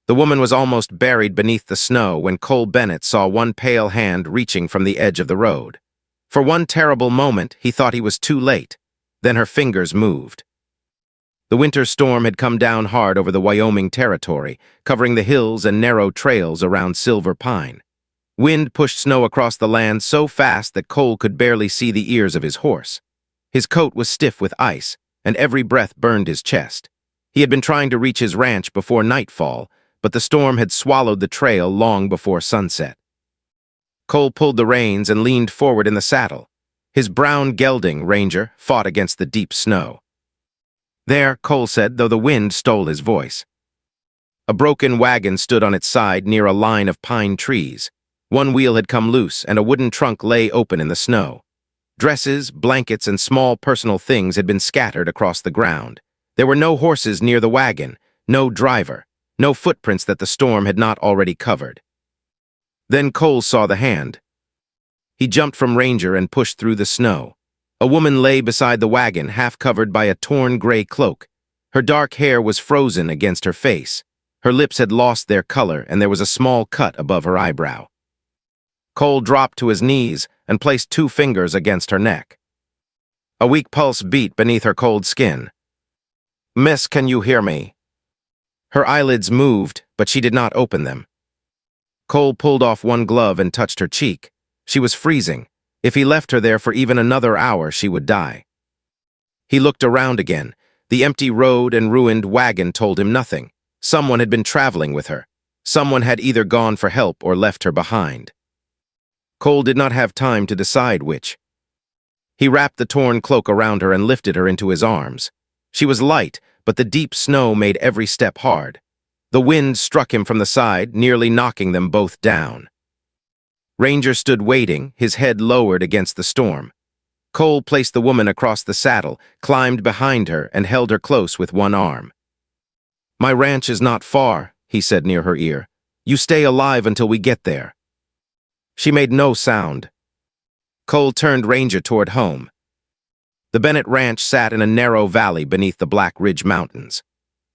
The woman was almost buried beneath the snow when Cole Bennett saw one pale hand reaching from the edge of the road. For one terrible moment, he thought he was too late. Then her fingers moved. The winter storm had come down hard over the Wyoming territory, covering the hills and narrow trails around Silver Pine. Wind pushed snow across the land so fast that Cole could barely see the ears of his horse. His coat was stiff with ice, and every breath burned his chest. He had been trying to reach his ranch before nightfall, but the storm had swallowed the trail long before sunset. Cole pulled the reins and leaned forward in the saddle. His brown gelding, Ranger, fought against the deep snow. "There," Cole said, though the wind stole his voice. A broken wagon stood on its side near a line of pine trees. One wheel had come loose, and a wooden trunk lay open in the snow. Dresses, blankets, and small personal things had been scattered across the ground. There were no horses near the wagon, no driver, no footprints that the storm had not already covered. Then Cole saw the hand. He jumped from Ranger and pushed through the snow. A woman lay beside the wagon, half covered by a torn gray cloak. Her dark hair was frozen against her face. Her lips had lost their color, and there was a small cut above her eyebrow. Cole dropped to his knees and placed 2 fingers against her neck. A weak pulse beat beneath her cold skin. "Miss, can you hear me?" Her eyelids moved, but she did not open them. Cole pulled off one glove and touched her cheek. She was freezing. If he left her there for even another hour, she would die. He looked around again. The empty road and ruined wagon told him nothing. Someone had been traveling with her. Someone had either gone for help or left her behind. Cole did not have time to decide which. He wrapped the torn cloak around her and lifted her into his arms. She was light, but the deep snow made every step hard. The wind struck him from the side, nearly knocking them both down. Ranger stood waiting, his head lowered against the storm. Cole placed the woman across the saddle, climbed behind her, and held her close with one arm. "My ranch is not far," he said near her ear. "You stay alive until we get there." She made no sound. Cole turned Ranger toward home. The Bennett ranch sat in a narrow valley beneath the Black Ridge Mountains.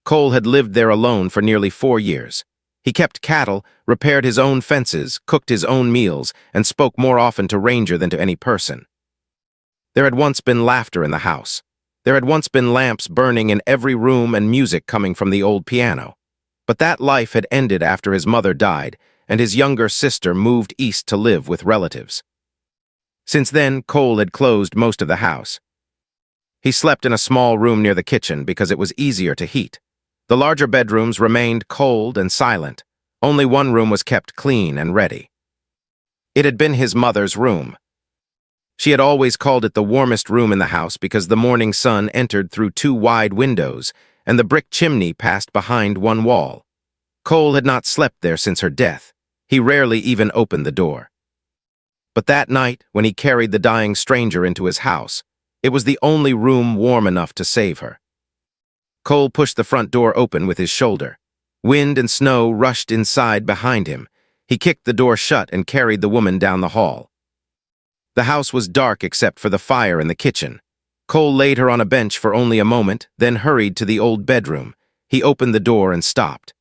Cole had lived there alone for nearly 4 years. He kept cattle, repaired his own fences, cooked his own meals, and spoke more often to Ranger than to any person. There had once been laughter in the house. There had once been lamps burning in every room and music coming from the old piano. But that life had ended after his mother died, and his younger sister moved east to live with relatives. Since then, Cole had closed most of the house. He slept in a small room near the kitchen because it was easier to heat. The larger bedrooms remained cold and silent. Only one room was kept clean and ready. It had been his mother's room. She had always called it the warmest room in the house because the morning sun entered through 2 wide windows, and the brick chimney passed behind one wall. Cole had not slept there since her death. He rarely even opened the door. But that night, when he carried the dying stranger into his house, it was the only room warm enough to save her. Cole pushed the front door open with his shoulder. Wind and snow rushed inside behind him. He kicked the door shut and carried the woman down the hall. The house was dark except for the fire in the kitchen. Cole laid her on a bench for only a moment, then hurried to the old bedroom. He opened the door and stopped.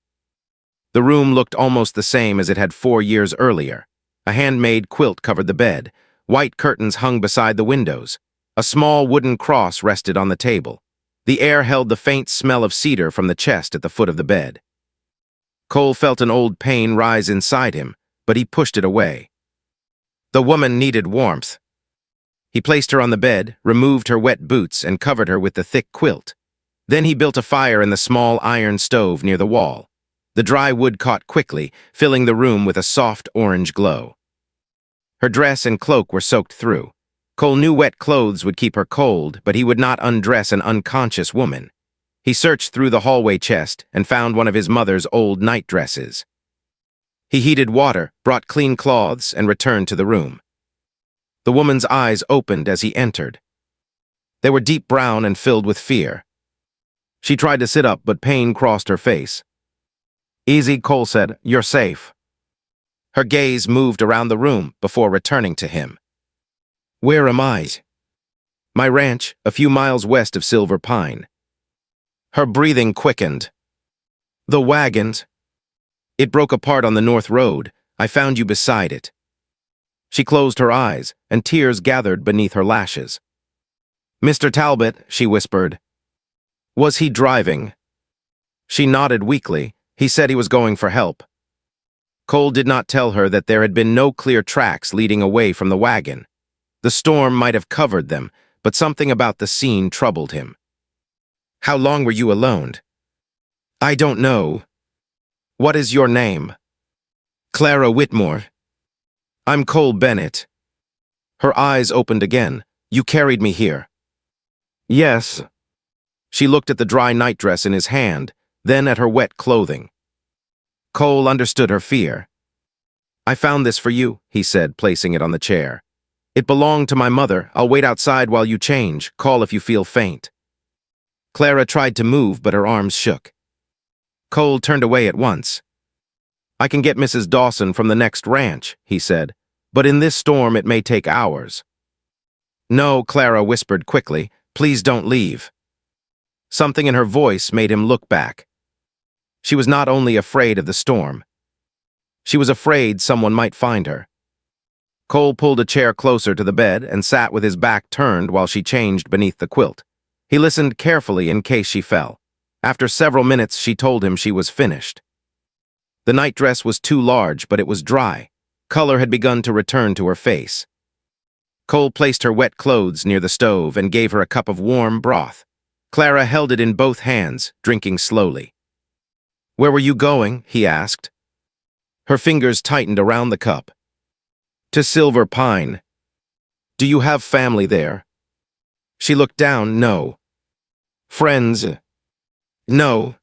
The room looked almost the same as it had 4 years earlier. A handmade quilt covered the bed. White curtains hung beside the windows. A small wooden cross rested on the table. The air held the faint smell of cedar from the chest at the foot of the bed. Cole felt an old pain rise inside him, but he pushed it away. The woman needed warmth. He placed her on the bed, removed her wet boots, and covered her with the thick quilt. Then he built a fire in the small iron stove near the wall. The dry wood caught quickly, filling the room with a soft orange glow. Her dress and cloak were soaked through. Cole knew wet clothes would keep her cold, but he would not undress an unconscious woman. He searched through the hallway chest and found one of his mother's old night dresses. He heated water, brought clean cloths, and returned to the room. The woman's eyes opened as he entered. They were deep brown and filled with fear. She tried to sit up, but pain crossed her face. "Easy," Cole said. "You're safe." Her gaze moved around the room before returning to him. "Where am I?" "My ranch, a few miles west of Silver Pine." Her breathing quickened. "The wagons?" It broke apart on the North Road. I found you beside it. She closed her eyes, and tears gathered beneath her lashes. Mr. Talbot, she whispered. Was he driving? She nodded weakly. He said he was going for help. Cole did not tell her that there had been no clear tracks leading away from the wagon. The storm might have covered them, but something about the scene troubled him. How long were you alone? I don't know. What is your name? Clara Whitmore. I'm Cole Bennett. Her eyes opened again. You carried me here. Yes. She looked at the dry nightdress in his hand, then at her wet clothing. Cole understood her fear. I found this for you, he said, placing it on the chair. It belonged to my mother. I'll wait outside while you change. Call if you feel faint. Clara tried to move, but her arms shook. Cole turned away at once. I can get Mrs. Dawson from the next ranch, he said, but in this storm it may take hours. No, Clara whispered quickly. Please don't leave. Something in her voice made him look back. She was not only afraid of the storm. She was afraid someone might find her. Cole pulled a chair closer to the bed and sat with his back turned while she changed beneath the quilt. He listened carefully in case she fell. After several minutes, she told him she was finished. The nightdress was too large, but it was dry. Color had begun to return to her face. Cole placed her wet clothes near the stove and gave her a cup of warm broth. Clara held it in both hands, drinking slowly. Where were you going? He asked. Her fingers tightened around the cup. To Silver Pine. Do you have family there? She looked down. No. Friends? No.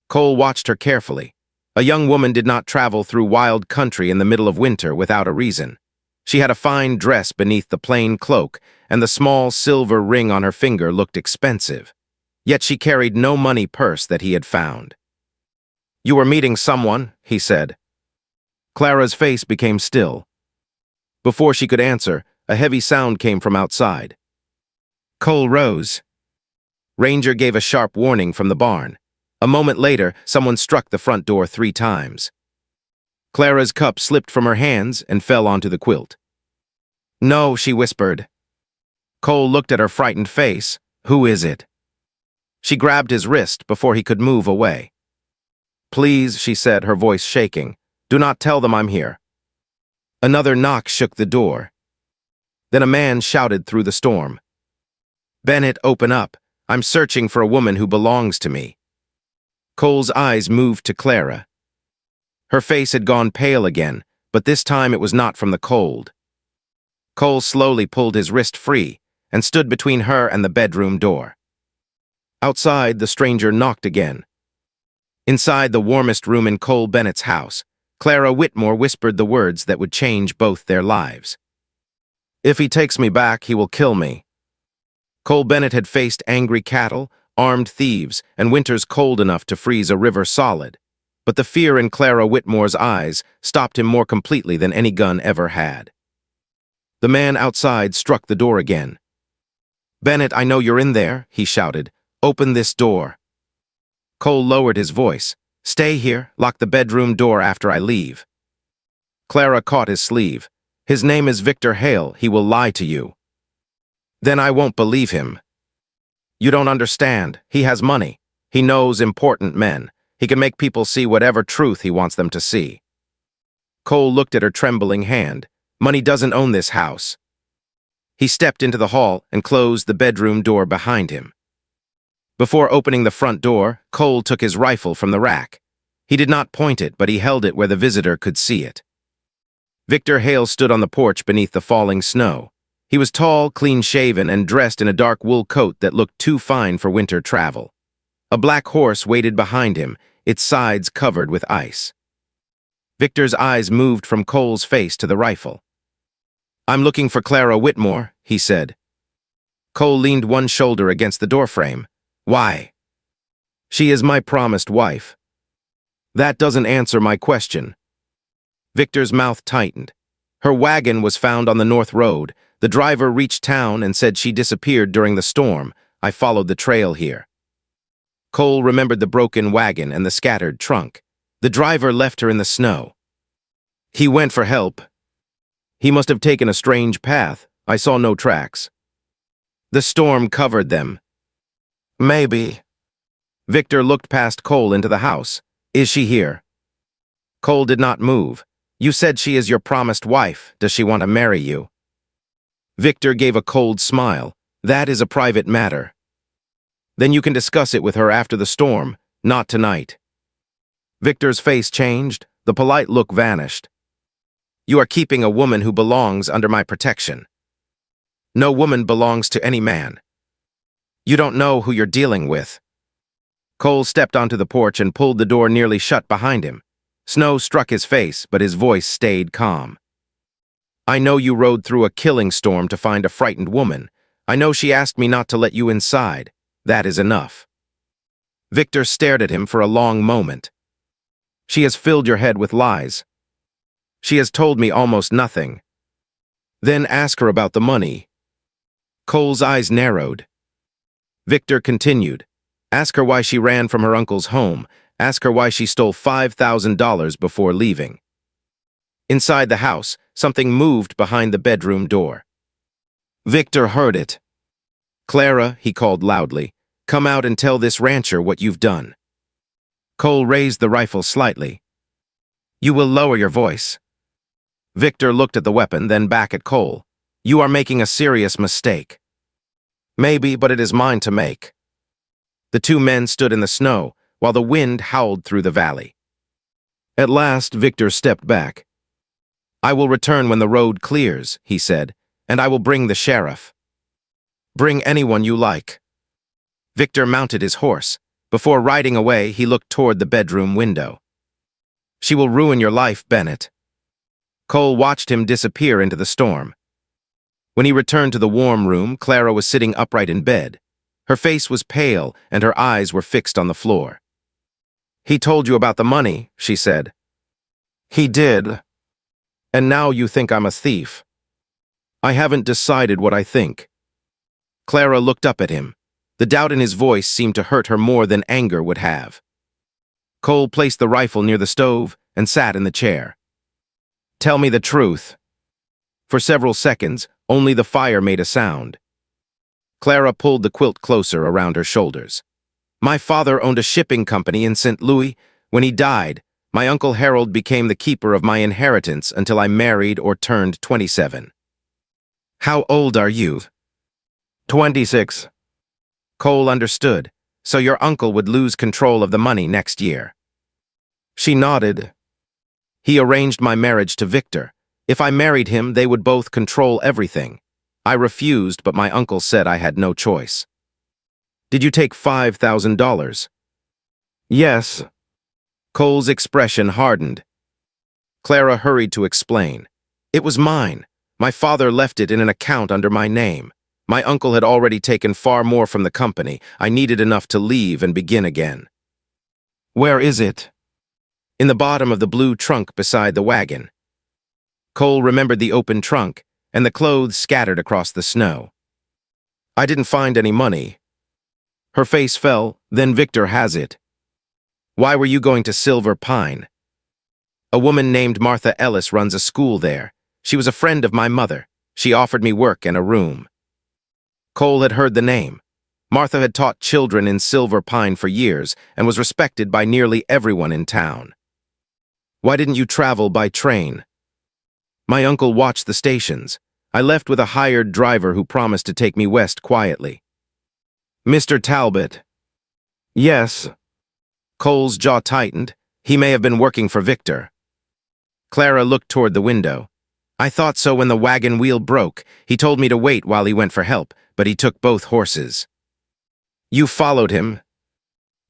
Cole watched her carefully. A young woman did not travel through wild country in the middle of winter without a reason. She had a fine dress beneath the plain cloak, and the small silver ring on her finger looked expensive. Yet she carried no money purse that he had found. You were meeting someone, he said. Clara's face became still. Before she could answer, a heavy sound came from outside. Cole rose. Ranger gave a sharp warning from the barn. A moment later, someone struck the front door 3 times. Clara's cup slipped from her hands and fell onto the quilt. No, she whispered. Cole looked at her frightened face. Who is it? She grabbed his wrist before he could move away. Please, she said, her voice shaking. Do not tell them I'm here. Another knock shook the door. Then a man shouted through the storm. Bennett, open up. I'm searching for a woman who belongs to me. Cole's eyes moved to Clara. Her face had gone pale again, but this time it was not from the cold. Cole slowly pulled his wrist free and stood between her and the bedroom door. Outside, the stranger knocked again. Inside the warmest room in Cole Bennett's house, Clara Whitmore whispered the words that would change both their lives. If he takes me back, he will kill me. Cole Bennett had faced angry cattle, armed thieves, and winters cold enough to freeze a river solid. But the fear in Clara Whitmore's eyes stopped him more completely than any gun ever had. The man outside struck the door again. Bennett, I know you're in there, he shouted. Open this door. Cole lowered his voice. Stay here, lock the bedroom door after I leave. Clara caught his sleeve. His name is Victor Hale, he will lie to you. Then I won't believe him. You don't understand. He has money. He knows important men. He can make people see whatever truth he wants them to see. Cole looked at her trembling hand. Money doesn't own this house. He stepped into the hall and closed the bedroom door behind him. Before opening the front door, Cole took his rifle from the rack. He did not point it, but he held it where the visitor could see it. Victor Hale stood on the porch beneath the falling snow. He was tall, clean-shaven, and dressed in a dark wool coat that looked too fine for winter travel. A black horse waited behind him, its sides covered with ice. Victor's eyes moved from Cole's face to the rifle. I'm looking for Clara Whitmore, he said. Cole leaned one shoulder against the doorframe. Why? She is my promised wife. That doesn't answer my question. Victor's mouth tightened. Her wagon was found on the North Road. The driver reached town and said she disappeared during the storm. I followed the trail here. Cole remembered the broken wagon and the scattered trunk. The driver left her in the snow. He went for help. He must have taken a strange path. I saw no tracks. The storm covered them. Maybe. Victor looked past Cole into the house. Is she here? Cole did not move. You said she is your promised wife. Does she want to marry you? Victor gave a cold smile. That is a private matter. Then you can discuss it with her after the storm, not tonight. Victor's face changed. The polite look vanished. You are keeping a woman who belongs under my protection. No woman belongs to any man. You don't know who you're dealing with. Cole stepped onto the porch and pulled the door nearly shut behind him. Snow struck his face, but his voice stayed calm. I know you rode through a killing storm to find a frightened woman. I know she asked me not to let you inside. That is enough. Victor stared at him for a long moment. She has filled your head with lies. She has told me almost nothing. Then ask her about the money. Cole's eyes narrowed. Victor continued. Ask her why she ran from her uncle's home. Ask her why she stole $5,000 before leaving. Inside the house, something moved behind the bedroom door. Victor heard it. Clara, he called loudly, come out and tell this rancher what you've done. Cole raised the rifle slightly. You will lower your voice. Victor looked at the weapon, then back at Cole. You are making a serious mistake. Maybe, but it is mine to make. The two men stood in the snow, while the wind howled through the valley. At last, Victor stepped back. I will return when the road clears, he said, and I will bring the sheriff. Bring anyone you like. Victor mounted his horse. Before riding away, he looked toward the bedroom window. She will ruin your life, Bennett. Cole watched him disappear into the storm. When he returned to the warm room, Clara was sitting upright in bed. Her face was pale, and her eyes were fixed on the floor. He told you about the money, she said. He did. And now you think I'm a thief. I haven't decided what I think. Clara looked up at him. The doubt in his voice seemed to hurt her more than anger would have. Cole placed the rifle near the stove and sat in the chair. Tell me the truth. For several seconds, only the fire made a sound. Clara pulled the quilt closer around her shoulders. My father owned a shipping company in St. Louis. When he died, my Uncle Harold became the keeper of my inheritance until I married or turned 27. How old are you? 26. Cole understood, so your uncle would lose control of the money next year. She nodded. He arranged my marriage to Victor. If I married him, they would both control everything. I refused, but my uncle said I had no choice. Did you take $5,000? Yes. Cole's expression hardened. Clara hurried to explain. It was mine. My father left it in an account under my name. My uncle had already taken far more from the company. I needed enough to leave and begin again. Where is it? In the bottom of the blue trunk beside the wagon. Cole remembered the open trunk and the clothes scattered across the snow. I didn't find any money. Her face fell. Then Victor has it. Why were you going to Silver Pine? A woman named Martha Ellis runs a school there. She was a friend of my mother. She offered me work and a room. Cole had heard the name. Martha had taught children in Silver Pine for years and was respected by nearly everyone in town. Why didn't you travel by train? My uncle watched the stations. I left with a hired driver who promised to take me west quietly. Mr. Talbot. Yes. Cole's jaw tightened. He may have been working for Victor. Clara looked toward the window. I thought so when the wagon wheel broke. He told me to wait while he went for help, but he took both horses. You followed him.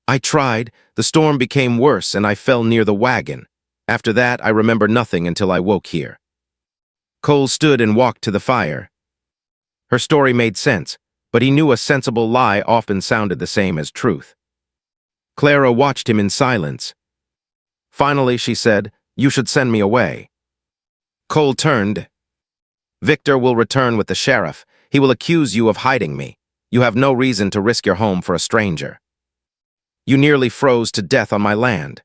I tried. The storm became worse and I fell near the wagon. After that, I remember nothing until I woke here. Cole stood and walked to the fire. Her story made sense, but he knew a sensible lie often sounded the same as truth. Clara watched him in silence. Finally, she said, You should send me away. Cole turned. Victor will return with the sheriff. He will accuse you of hiding me. You have no reason to risk your home for a stranger. You nearly froze to death on my land.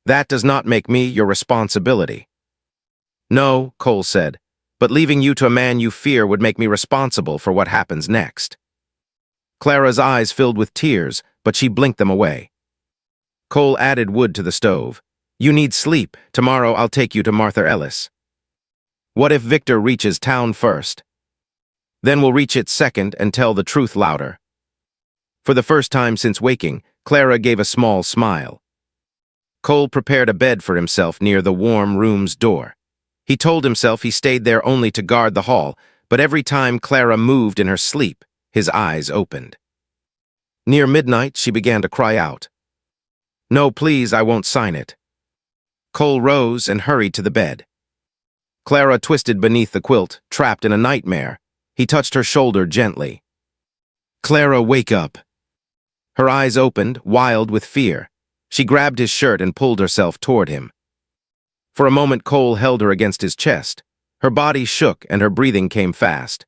That does not make me your responsibility. No, Cole said, but leaving you to a man you fear would make me responsible for what happens next. Clara's eyes filled with tears, but she blinked them away. Cole added wood to the stove. You need sleep. Tomorrow I'll take you to Martha Ellis. What if Victor reaches town first? Then we'll reach it second and tell the truth louder. For the first time since waking, Clara gave a small smile. Cole prepared a bed for himself near the warm room's door. He told himself he stayed there only to guard the hall, but every time Clara moved in her sleep, his eyes opened. Near midnight, she began to cry out. No, please, I won't sign it. Cole rose and hurried to the bed. Clara twisted beneath the quilt, trapped in a nightmare. He touched her shoulder gently. Clara, wake up. Her eyes opened, wild with fear. She grabbed his shirt and pulled herself toward him. For a moment, Cole held her against his chest. Her body shook and her breathing came fast.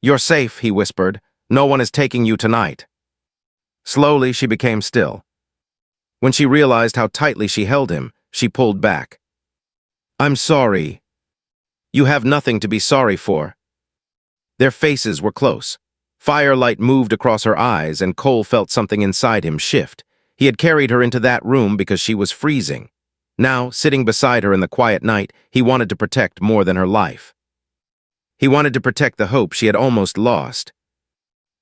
You're safe, he whispered. No one is taking you tonight. Slowly, she became still. When she realized how tightly she held him, she pulled back. I'm sorry. You have nothing to be sorry for. Their faces were close. Firelight moved across her eyes and Cole felt something inside him shift. He had carried her into that room because she was freezing. Now, sitting beside her in the quiet night, he wanted to protect more than her life. He wanted to protect the hope she had almost lost.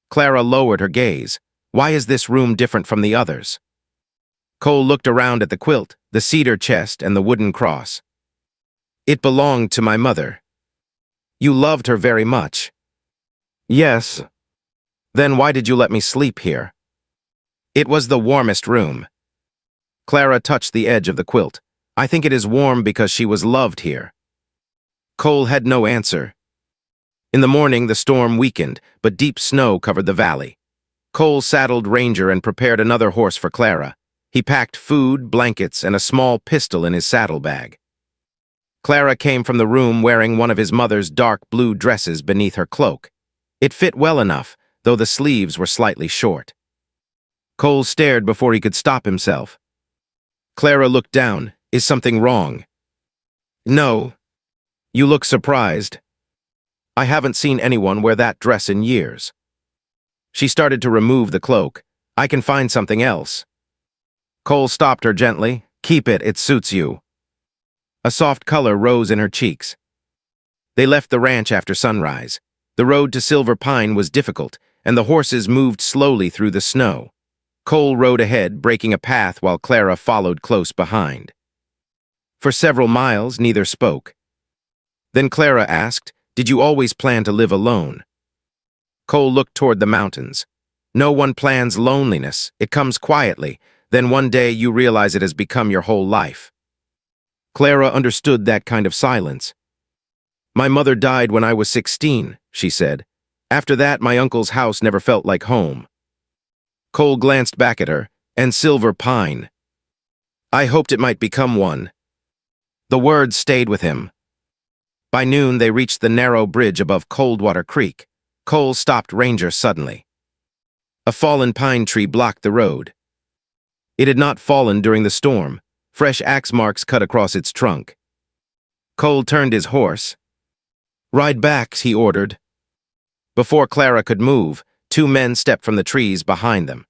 Clara lowered her gaze. Why is this room different from the others? Cole looked around at the quilt, the cedar chest, and the wooden cross. It belonged to my mother. You loved her very much. Yes. Then why did you let me sleep here? It was the warmest room. Clara touched the edge of the quilt. I think it is warm because she was loved here. Cole had no answer. In the morning, the storm weakened, but deep snow covered the valley. Cole saddled Ranger and prepared another horse for Clara. He packed food, blankets, and a small pistol in his saddlebag. Clara came from the room wearing one of his mother's dark blue dresses beneath her cloak. It fit well enough, though the sleeves were slightly short. Cole stared before he could stop himself. Clara looked down. Is something wrong? No. You look surprised. I haven't seen anyone wear that dress in years. She started to remove the cloak. I can find something else. Cole stopped her gently. Keep it, it suits you. A soft color rose in her cheeks. They left the ranch after sunrise. The road to Silver Pine was difficult, and the horses moved slowly through the snow. Cole rode ahead, breaking a path while Clara followed close behind. For several miles, neither spoke. Then Clara asked, Did you always plan to live alone? Cole looked toward the mountains. No one plans loneliness. It comes quietly. Then one day you realize it has become your whole life. Clara understood that kind of silence. My mother died when I was 16, she said. After that, my uncle's house never felt like home. Cole glanced back at her, and Silver Pine. I hoped it might become one. The words stayed with him. By noon, they reached the narrow bridge above Coldwater Creek. Cole stopped Ranger suddenly. A fallen pine tree blocked the road. It had not fallen during the storm. Fresh axe marks cut across its trunk. Cole turned his horse. Ride back, he ordered. Before Clara could move, two men stepped from the trees behind them.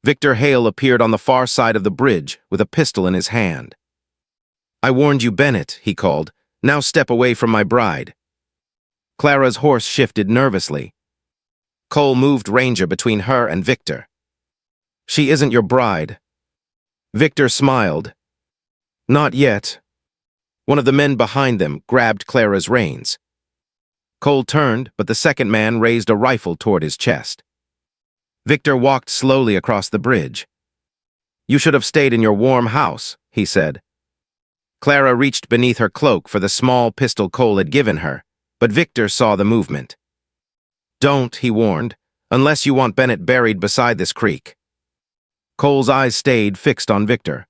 Victor Hale appeared on the far side of the bridge with a pistol in his hand. I warned you, Bennett, he called. Now step away from my bride. Clara's horse shifted nervously. Cole moved Ranger between her and Victor. She isn't your bride. Victor smiled. Not yet. One of the men behind them grabbed Clara's reins. Cole turned, but the second man raised a rifle toward his chest. Victor walked slowly across the bridge. You should have stayed in your warm house, he said. Clara reached beneath her cloak for the small pistol Cole had given her, but Victor saw the movement. Don't, he warned, unless you want Bennett buried beside this creek. Cole's eyes stayed fixed on Victor.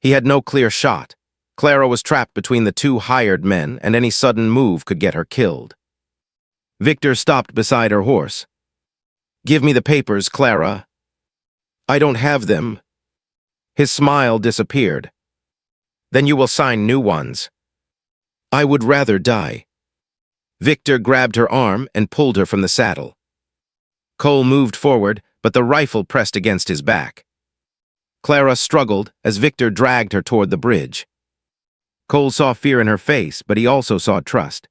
He had no clear shot. Clara was trapped between the two hired men, and any sudden move could get her killed. Victor stopped beside her horse. Give me the papers, Clara. I don't have them. His smile disappeared. Then you will sign new ones. I would rather die. Victor grabbed her arm and pulled her from the saddle. Cole moved forward, but the rifle pressed against his back. Clara struggled as Victor dragged her toward the bridge. Cole saw fear in her face, but he also saw trust.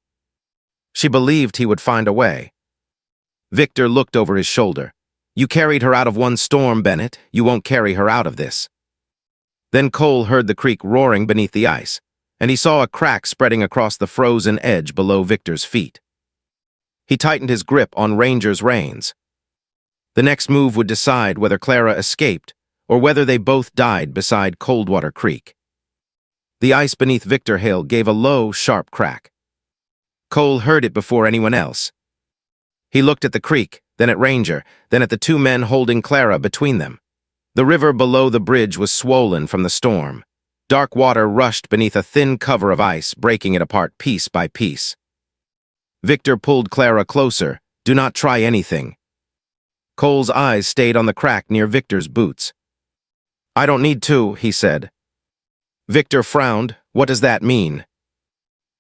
She believed he would find a way. Victor looked over his shoulder. You carried her out of one storm, Bennett. You won't carry her out of this. Then Cole heard the creek roaring beneath the ice, and he saw a crack spreading across the frozen edge below Victor's feet. He tightened his grip on Ranger's reins. The next move would decide whether Clara escaped or whether they both died beside Coldwater Creek. The ice beneath Victor Hill gave a low, sharp crack. Cole heard it before anyone else. He looked at the creek, then at Ranger, then at the two men holding Clara between them. The river below the bridge was swollen from the storm. Dark water rushed beneath a thin cover of ice, breaking it apart piece by piece. Victor pulled Clara closer. Do not try anything. Cole's eyes stayed on the crack near Victor's boots. I don't need to, he said. Victor frowned. What does that mean?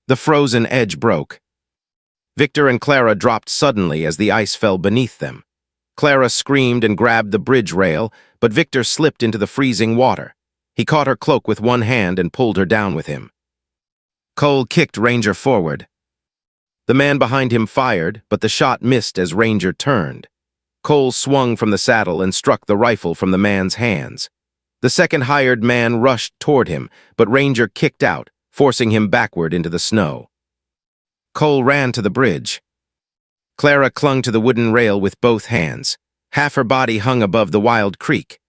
The frozen edge broke. Victor and Clara dropped suddenly as the ice fell beneath them. Clara screamed and grabbed the bridge rail, but Victor slipped into the freezing water. He caught her cloak with one hand and pulled her down with him. Cole kicked Ranger forward. The man behind him fired, but the shot missed as Ranger turned. Cole swung from the saddle and struck the rifle from the man's hands. The second hired man rushed toward him, but Ranger kicked out, forcing him backward into the snow. Cole ran to the bridge. Clara clung to the wooden rail with both hands. Half her body hung above the wild creek.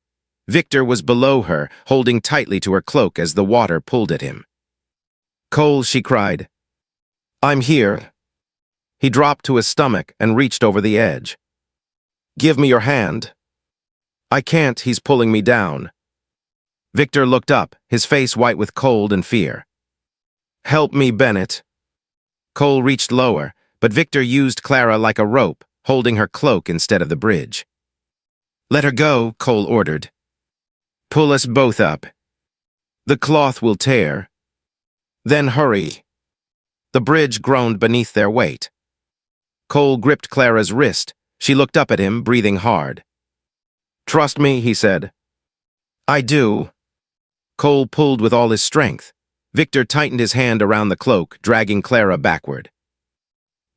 Victor was below her, holding tightly to her cloak as the water pulled at him. Cole, she cried. I'm here. He dropped to his stomach and reached over the edge. Give me your hand. I can't, he's pulling me down. Victor looked up, his face white with cold and fear. Help me, Bennett. Cole reached lower, but Victor used Clara like a rope, holding her cloak instead of the bridge. Let her go, Cole ordered. Pull us both up. The cloth will tear. Then hurry. The bridge groaned beneath their weight. Cole gripped Clara's wrist. She looked up at him, breathing hard. Trust me, he said. I do. Cole pulled with all his strength. Victor tightened his hand around the cloak, dragging Clara backward.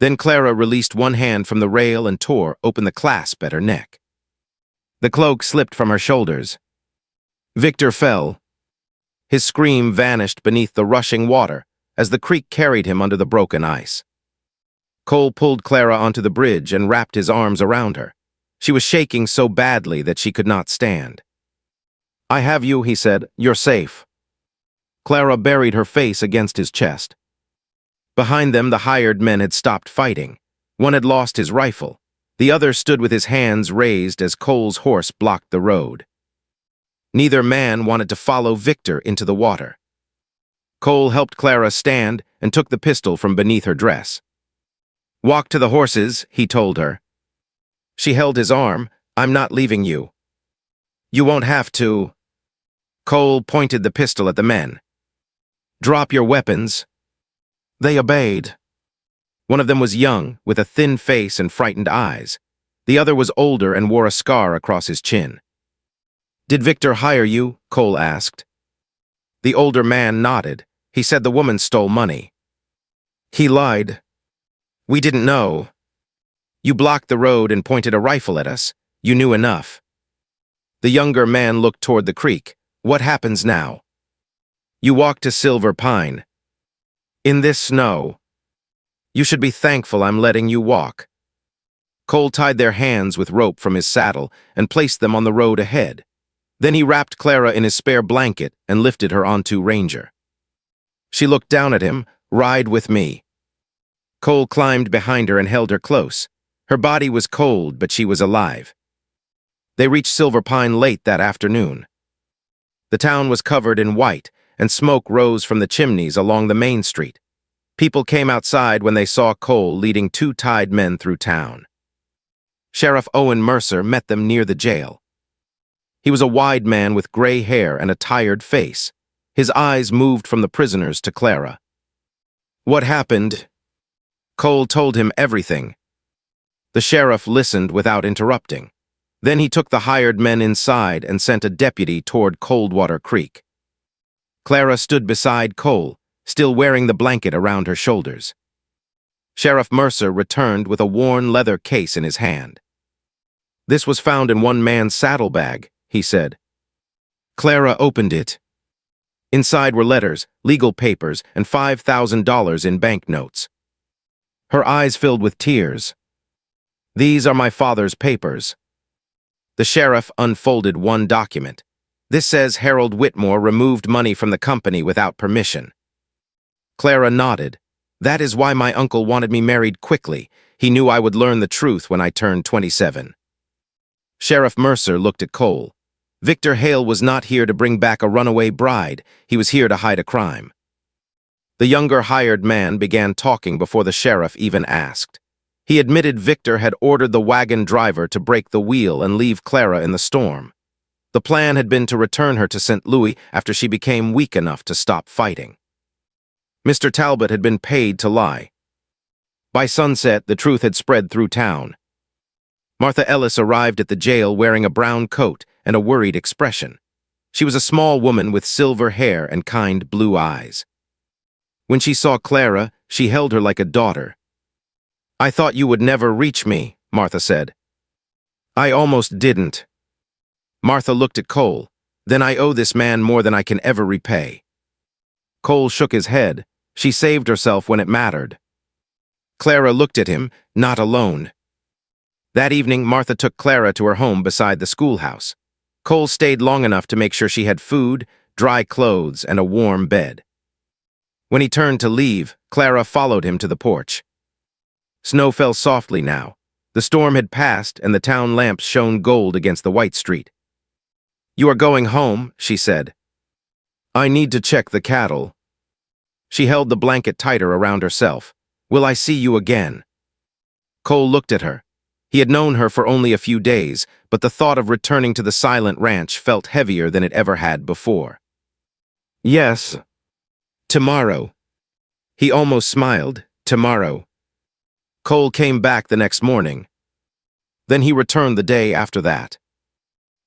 Then Clara released one hand from the rail and tore open the clasp at her neck. The cloak slipped from her shoulders. Victor fell. His scream vanished beneath the rushing water as the creek carried him under the broken ice. Cole pulled Clara onto the bridge and wrapped his arms around her. She was shaking so badly that she could not stand. I have you, he said. You're safe. Clara buried her face against his chest. Behind them, the hired men had stopped fighting. One had lost his rifle. The other stood with his hands raised as Cole's horse blocked the road. Neither man wanted to follow Victor into the water. Cole helped Clara stand and took the pistol from beneath her dress. Walk to the horses, he told her. She held his arm. I'm not leaving you. You won't have to. Cole pointed the pistol at the men. Drop your weapons. They obeyed. One of them was young, with a thin face and frightened eyes. The other was older and wore a scar across his chin. Did Victor hire you? Cole asked. The older man nodded. He said the woman stole money. He lied. We didn't know. You blocked the road and pointed a rifle at us. You knew enough. The younger man looked toward the creek. What happens now? You walk to Silver Pine. In this snow. You should be thankful I'm letting you walk. Cole tied their hands with rope from his saddle and placed them on the road ahead. Then he wrapped Clara in his spare blanket and lifted her onto Ranger. She looked down at him. Ride with me. Cole climbed behind her and held her close. Her body was cold, but she was alive. They reached Silver Pine late that afternoon. The town was covered in white, and smoke rose from the chimneys along the main street. People came outside when they saw Cole leading two tied men through town. Sheriff Owen Mercer met them near the jail. He was a wide man with gray hair and a tired face. His eyes moved from the prisoners to Clara. "What happened?" Cole told him everything. The sheriff listened without interrupting. Then he took the hired men inside and sent a deputy toward Coldwater Creek. Clara stood beside Cole, still wearing the blanket around her shoulders. Sheriff Mercer returned with a worn leather case in his hand. "This was found in one man's saddlebag," he said. Clara opened it. Inside were letters, legal papers, and $5,000 in banknotes. Her eyes filled with tears. "These are my father's papers." The sheriff unfolded one document. "This says Harold Whitmore removed money from the company without permission." Clara nodded. "That is why my uncle wanted me married quickly. He knew I would learn the truth when I turned 27. Sheriff Mercer looked at Cole. Victor Hale was not here to bring back a runaway bride. He was here to hide a crime. The younger hired man began talking before the sheriff even asked. He admitted Victor had ordered the wagon driver to break the wheel and leave Clara in the storm. The plan had been to return her to St. Louis after she became weak enough to stop fighting. Mr. Talbot had been paid to lie. By sunset, the truth had spread through town. Martha Ellis arrived at the jail wearing a brown coat and a worried expression. She was a small woman with silver hair and kind blue eyes. When she saw Clara, she held her like a daughter. "I thought you would never reach me," Martha said. "I almost didn't." Martha looked at Cole. "Then I owe this man more than I can ever repay." Cole shook his head. She saved herself when it mattered. Clara looked at him, not alone. That evening, Martha took Clara to her home beside the schoolhouse. Cole stayed long enough to make sure she had food, dry clothes, and a warm bed. When he turned to leave, Clara followed him to the porch. Snow fell softly now. The storm had passed, and the town lamps shone gold against the white street. "You are going home," she said. "I need to check the cattle." She held the blanket tighter around herself. "Will I see you again?" Cole looked at her. He had known her for only a few days, but the thought of returning to the silent ranch felt heavier than it ever had before. "Yes. Tomorrow." He almost smiled. Tomorrow. Cole came back the next morning. Then he returned the day after that.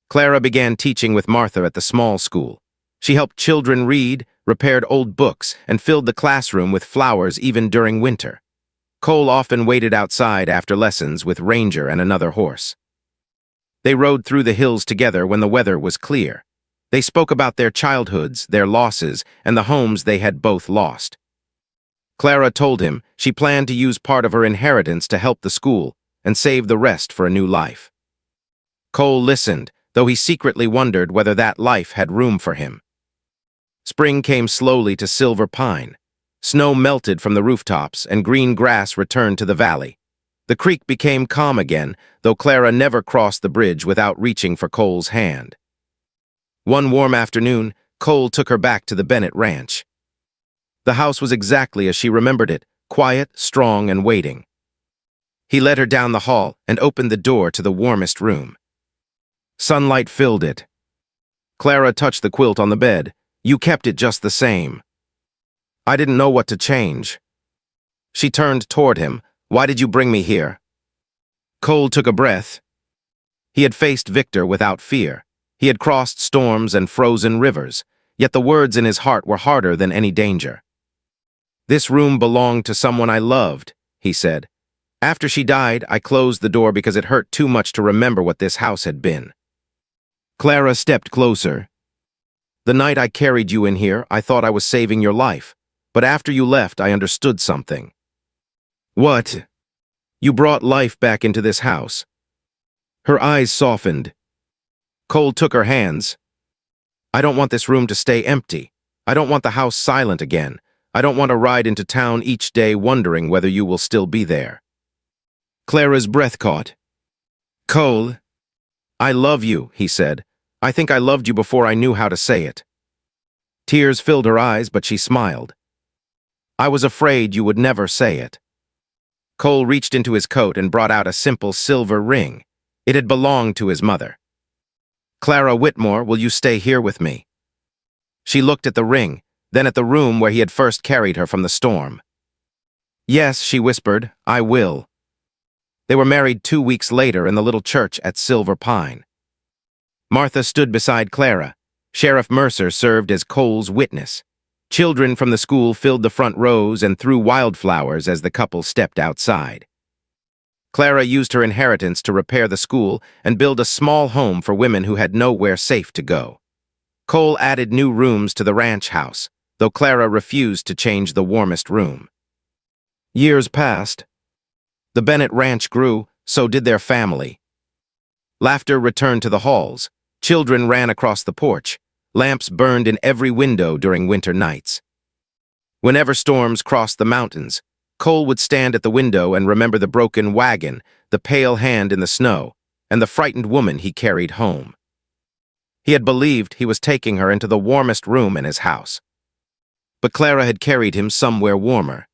Clara began teaching with Martha at the small school. She helped children read, repaired old books, and filled the classroom with flowers even during winter. Cole often waited outside after lessons with Ranger and another horse. They rode through the hills together when the weather was clear. They spoke about their childhoods, their losses, and the homes they had both lost. Clara told him she planned to use part of her inheritance to help the school and save the rest for a new life. Cole listened, though he secretly wondered whether that life had room for him. Spring came slowly to Silver Pine. Snow melted from the rooftops and green grass returned to the valley. The creek became calm again, though Clara never crossed the bridge without reaching for Cole's hand. One warm afternoon, Cole took her back to the Bennett ranch. The house was exactly as she remembered it, quiet, strong, and waiting. He led her down the hall and opened the door to the warmest room. Sunlight filled it. Clara touched the quilt on the bed. "You kept it just the same." "I didn't know what to change." She turned toward him. "Why did you bring me here?" Cole took a breath. He had faced Victor without fear. He had crossed storms and frozen rivers, yet the words in his heart were harder than any danger. "This room belonged to someone I loved," he said. "After she died, I closed the door because it hurt too much to remember what this house had been." Clara stepped closer. "The night I carried you in here, I thought I was saving your life. But after you left, I understood something." "What?" "You brought life back into this house." Her eyes softened. Cole took her hands. "I don't want this room to stay empty. I don't want the house silent again. I don't want to ride into town each day wondering whether you will still be there." Clara's breath caught. "Cole, I love you," he said. "I think I loved you before I knew how to say it." Tears filled her eyes, but she smiled. "I was afraid you would never say it." Cole reached into his coat and brought out a simple silver ring. It had belonged to his mother. "Clara Whitmore, will you stay here with me?" She looked at the ring, then at the room where he had first carried her from the storm. "Yes," she whispered, "I will." They were married 2 weeks later in the little church at Silver Pine. Martha stood beside Clara. Sheriff Mercer served as Cole's witness. Children from the school filled the front rows and threw wildflowers as the couple stepped outside. Clara used her inheritance to repair the school and build a small home for women who had nowhere safe to go. Cole added new rooms to the ranch house, though Clara refused to change the warmest room. Years passed. The Bennett ranch grew, so did their family. Laughter returned to the halls. Children ran across the porch. Lamps burned in every window during winter nights. Whenever storms crossed the mountains, Cole would stand at the window and remember the broken wagon, the pale hand in the snow, and the frightened woman he carried home. He had believed he was taking her into the warmest room in his house. But Clara had carried him somewhere warmer.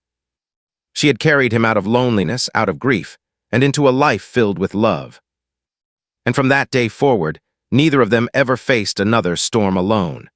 She had carried him out of loneliness, out of grief, and into a life filled with love. And from that day forward, neither of them ever faced another storm alone.